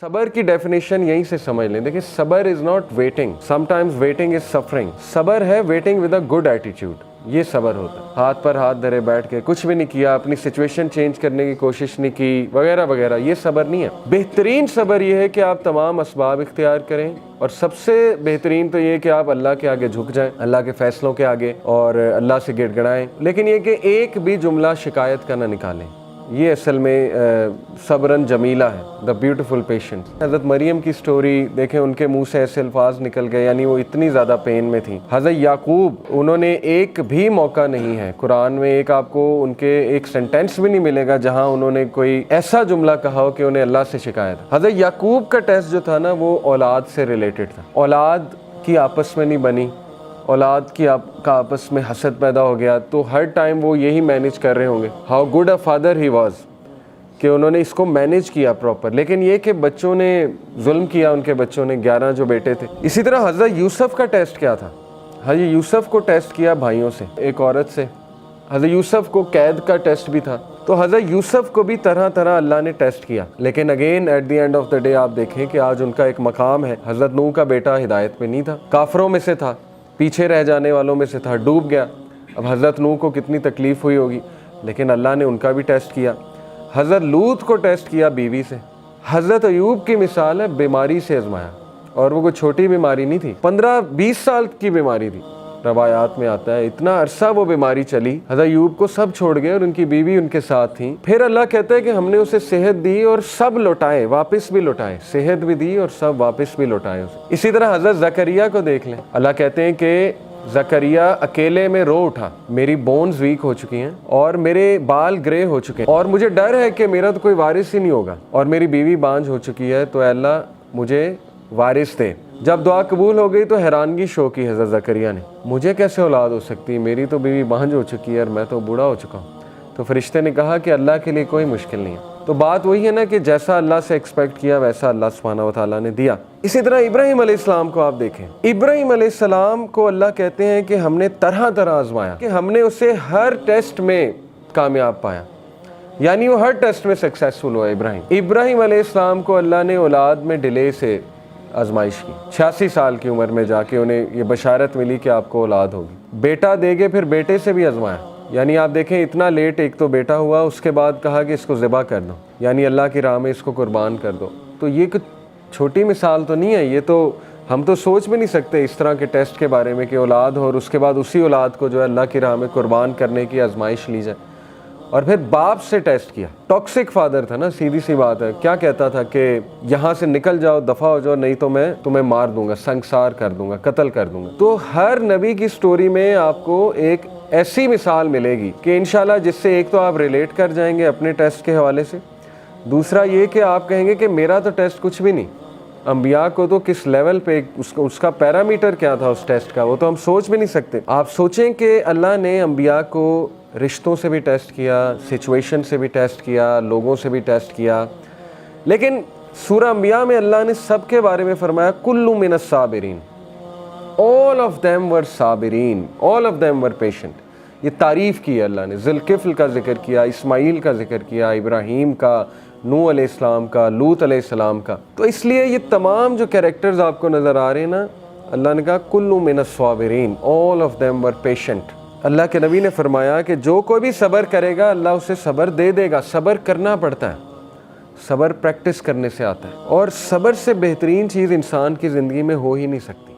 صبر کی ڈیفینیشن یہیں سے سمجھ لیں. دیکھیں صبر is not waiting, some times waiting is suffering. صبر ہے waiting with a good attitude, یہ صبر ہوتا ہے. ہاتھ پر ہاتھ دھرے بیٹھ کے کچھ بھی نہیں کیا, اپنی سچویشن چینج کرنے کی کوشش نہیں کی وغیرہ وغیرہ, یہ صبر نہیں ہے. بہترین صبر یہ ہے کہ آپ تمام اسباب اختیار کریں, اور سب سے بہترین تو یہ کہ آپ اللہ کے آگے جھک جائیں, اللہ کے فیصلوں کے آگے, اور اللہ سے گڑ گڑائیں, لیکن یہ کہ ایک بھی جملہ شکایت کا نہ نکالیں. یہ اصل میں صبرن جمیلہ ہے, دا بیوٹیفل پیشنٹ. حضرت مریم کی سٹوری دیکھیں, ان کے منہ سے ایسے الفاظ نکل گئے, یعنی وہ اتنی زیادہ پین میں تھیں. حضرت یعقوب, انہوں نے ایک بھی موقع نہیں ہے قرآن میں, ایک آپ کو ان کے ایک سینٹینس بھی نہیں ملے گا جہاں انہوں نے کوئی ایسا جملہ کہا ہو کہ انہیں اللہ سے شکایت. حضرت یعقوب کا ٹیسٹ جو تھا نا, وہ اولاد سے ریلیٹڈ تھا. اولاد کی آپس میں نہیں بنی, اولاد کی کا آپس میں حسد پیدا ہو گیا, تو ہر ٹائم وہ یہی مینیج کر رہے ہوں گے. How good a father he was, کہ انہوں نے اس کو مینیج کیا پراپر. لیکن یہ کہ بچوں نے ظلم کیا, ان کے بچوں نے, 11 جو بیٹے تھے. اسی طرح حضرت یوسف کا ٹیسٹ کیا تھا؟ حضرت یوسف کو ٹیسٹ کیا بھائیوں سے, ایک عورت سے. حضرت یوسف کو قید کا ٹیسٹ بھی تھا. تو حضرت یوسف کو بھی طرح طرح اللہ نے ٹیسٹ کیا. لیکن again at the end of the day آپ دیکھیں کہ آج ان کا ایک مقام ہے. حضرت نوح کا بیٹا ہدایت میں نہیں تھا, کافروں میں سے تھا, پیچھے رہ جانے والوں میں سے تھا, ڈوب گیا. اب حضرت نوح کو کتنی تکلیف ہوئی ہوگی, لیکن اللہ نے ان کا بھی ٹیسٹ کیا. حضرت لوط کو ٹیسٹ کیا بیوی سے. حضرت ایوب کی مثال ہے, بیماری سے آزمایا, اور وہ کوئی چھوٹی بیماری نہیں تھی, 15-20 سال کی بیماری تھی. روایات میں آتا ہے اتنا عرصہ وہ بیماری چلی. حضرت ایوب کو سب چھوڑ گئے اور ان کی بیوی ان کے ساتھ تھیں. پھر اللہ کہتا ہے کہ ہم نے اسے صحت دی اور سب لوٹائے, واپس بھی لوٹائے. صحت بھی دی اور سب واپس بھی لوٹائے اسے. اسی طرح حضرت زکریا کو دیکھ لیں. اللہ کہتے ہیں کہ زکریا اکیلے میں رو اٹھا, میری بونز ویک ہو چکی ہیں اور میرے بال گرے ہو چکے ہیں, اور مجھے ڈر ہے کہ میرا تو کوئی وارث ہی نہیں ہوگا, اور میری بیوی بانجھ ہو چکی ہے, تو اے اللہ مجھے وارث دے. جب دعا قبول ہو گئی تو حیرانگی شو کی حضرت زکریا نے, مجھے کیسے اولاد ہو سکتی, میری تو بیوی بانجھ ہو چکی ہے اور میں تو بوڑھا ہو چکا ہوں. تو فرشتے نے کہا کہ اللہ کے لیے کوئی مشکل نہیں ہے. تو بات وہی ہے نا کہ جیسا اللہ سے ایکسپیکٹ کیا ویسا اللہ سبحانہ و تعالیٰ نے دیا. اسی طرح ابراہیم علیہ السلام کو آپ دیکھیں. ابراہیم علیہ السلام کو اللہ کہتے ہیں کہ ہم نے طرح طرح آزمایا, کہ ہم نے اسے ہر ٹیسٹ میں کامیاب پایا, یعنی وہ ہر ٹیسٹ میں سکسیسفل ہوا. ابراہیم علیہ السلام کو اللہ نے اولاد میں ڈیلے سے آزمائش کی. 86 سال کی عمر میں جا کے انہیں یہ بشارت ملی کہ آپ کو اولاد ہوگی. بیٹا دے گے, پھر بیٹے سے بھی آزمایا. یعنی آپ دیکھیں اتنا لیٹ ایک تو بیٹا ہوا, اس کے بعد کہا کہ اس کو ذبح کر دو, یعنی اللہ کی راہ میں اس کو قربان کر دو. تو یہ چھوٹی مثال تو نہیں ہے, یہ تو ہم تو سوچ بھی نہیں سکتے اس طرح کے ٹیسٹ کے بارے میں کہ اولاد ہو اور اس کے بعد اسی اولاد کو جو ہے اللہ کی راہ میں قربان کرنے کی آزمائش لی جائے. اور پھر باپ سے ٹیسٹ کیا. ٹاکسک فادر تھا نا, سیدھی سی بات ہے. کیا کہتا تھا کہ یہاں سے نکل جاؤ, دفع ہو جاؤ, نہیں تو میں تمہیں مار دوں گا, سنگسار کر دوں گا, قتل کر دوں گا. تو ہر نبی کی سٹوری میں آپ کو ایک ایسی مثال ملے گی کہ انشاءاللہ جس سے ایک تو آپ ریلیٹ کر جائیں گے اپنے ٹیسٹ کے حوالے سے, دوسرا یہ کہ آپ کہیں گے کہ میرا تو ٹیسٹ کچھ بھی نہیں. انبیاء کو تو کس لیول پہ اس کا پیرامیٹر کیا تھا اس ٹیسٹ کا, وہ تو ہم سوچ بھی نہیں سکتے. آپ سوچیں کہ اللہ نے انبیاء کو رشتوں سے بھی ٹیسٹ کیا, سچویشن سے بھی ٹیسٹ کیا, لوگوں سے بھی ٹیسٹ کیا, لیکن سورہ انبیاء میں اللہ نے سب کے بارے میں فرمایا کل من الصابرین, all of them were Sabireen, all of them were patient. یہ تعریف کی ہے اللہ نے. ذوالکفل کا ذکر کیا, اسماعیل کا ذکر کیا, ابراہیم کا, نوح علیہ السلام کا, لوط علیہ السلام کا. تو اس لیے یہ تمام جو کیریکٹرز آپ کو نظر آ رہے ہیں نا, اللہ نے کہا کل من الصابرین, all of them were patient. اللہ کے نبی نے فرمایا کہ جو کوئی بھی صبر کرے گا اللہ اسے صبر دے دے گا. صبر کرنا پڑتا ہے, صبر پریکٹس کرنے سے آتا ہے, اور صبر سے بہترین چیز انسان کی زندگی میں ہو ہی نہیں سکتی.